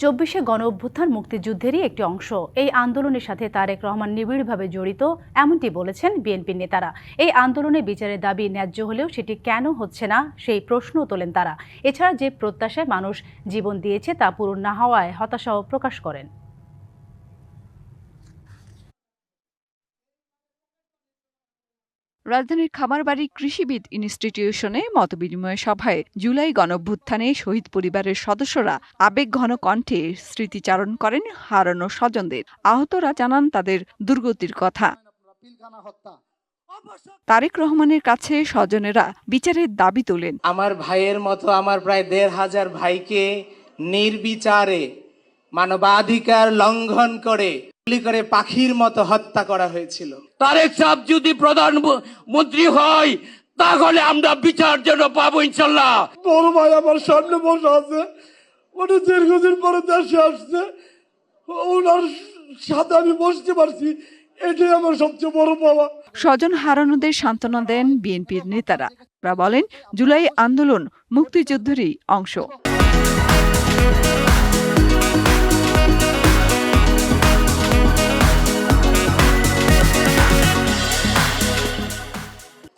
২৪শে গণঅভ্যুত্থান মুক্তিযুদ্ধেরই একটি অংশ। এই আন্দোলনের সাথে তারেক রহমান নিবিড়ভাবে জড়িত, এমনটি বলেছেন বিএনপির নেতারা। এই আন্দোলনে বিচারের দাবি ন্যায্য হলেও সেটি কেন হচ্ছে না সেই প্রশ্নও তোলেন তারা। এছাড়া যে প্রত্যাশায় মানুষ জীবন দিয়েছে তা পূরণ না হওয়ায় হতাশাও প্রকাশ করেন। রাজধানীর খামারবাড়ি কৃষিবিদ ইনস্টিটিউশনে মতবিনিময় সভায় জুলাই গণঅভ্যুত্থানে শহীদ পরিবারের সদস্যরা আবেগঘন কণ্ঠে স্মৃতিচারণ করেন হারানো স্বজনদের। আহতরা জানান তাদের দুর্গতির কথা। তারেক রহমানের কাছে স্বজনেরা বিচারের দাবি তোলেন। আমার ভাইয়ের মতো আমার প্রায় ১৫০০ ভাইকে নির্বিচারে মানবাধিকার লঙ্ঘন করে গুলি করে পাখির মতো হত্যা করা হয়েছিল। তারেক সাহেব যদি প্রধানমন্ত্রী হয় তাহলে আমরা বিচার জন্য পাবো ইনশাল্লাহ। বড় ভাই আমার সামনে বসে আছে, উনি দীর্ঘদিন পরে দেশে আসছে, ওনার সাথে আমি বসতে পারছি, এটাই আমার সবচেয়ে বড় পাওয়া। স্বজন হারানোদের সান্ত্বনা দেন বিএনপির নেতারা। তারা বলেন, জুলাই আন্দোলন মুক্তিযুদ্ধেরই অংশ।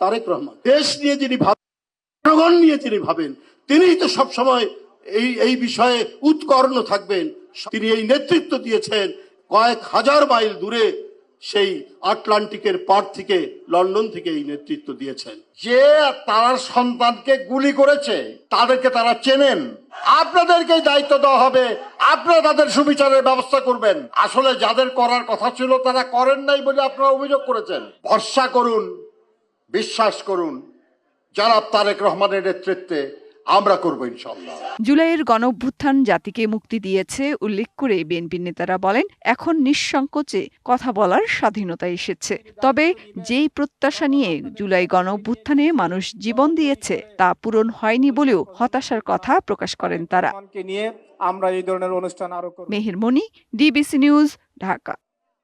তারেক রহমান দেশ নিয়ে যিনি ভাবেন, জনগণ নিয়ে যিনি ভাবেন, তিনিই তো সবসময় এই বিষয়ে উৎকর্ণ থাকবেন। তিনি এই নেতৃত্ব দিয়েছেন কয়েক হাজার মাইল দূরে, সেই আটলান্টিকের পার থেকে, লন্ডন থেকে এই নেতৃত্ব দিয়েছেন। যে তার সন্তানকে গুলি করেছে তাদেরকে তারা চেনেন, আপনাদেরকেই দায়িত্ব দেওয়া হবে, আপনারা তাদের সুবিচারের ব্যবস্থা করবেন। আসলে যাদের করার কথা ছিল তারা করেন নাই বলে আপনারা অভিযোগ করেছেন। ভরসা করুন, বিশ্বাস করুন, জনাব তারেক রহমানের নেতৃত্বে আমরা করব ইনশাআল্লাহ। জুলাইয়ের গণঅভ্যুত্থান জাতিকে মুক্তি দিয়েছে উল্লেখ করে বিএনপির নেতারা বলেন, এখন নিঃসংকোচে কথা বলার স্বাধীনতা এসেছে। তবে যেই প্রত্যাশা নিয়ে জুলাই গণঅভ্যুত্থানে মানুষ জীবন দিয়েছে তা পূরণ হয়নি বলেও হতাশার কথা প্রকাশ করেন তারা। আমরা এই ধরনের অনুষ্ঠান আরো করব। মেহের মনি, ডিবিসি নিউজ, ঢাকা।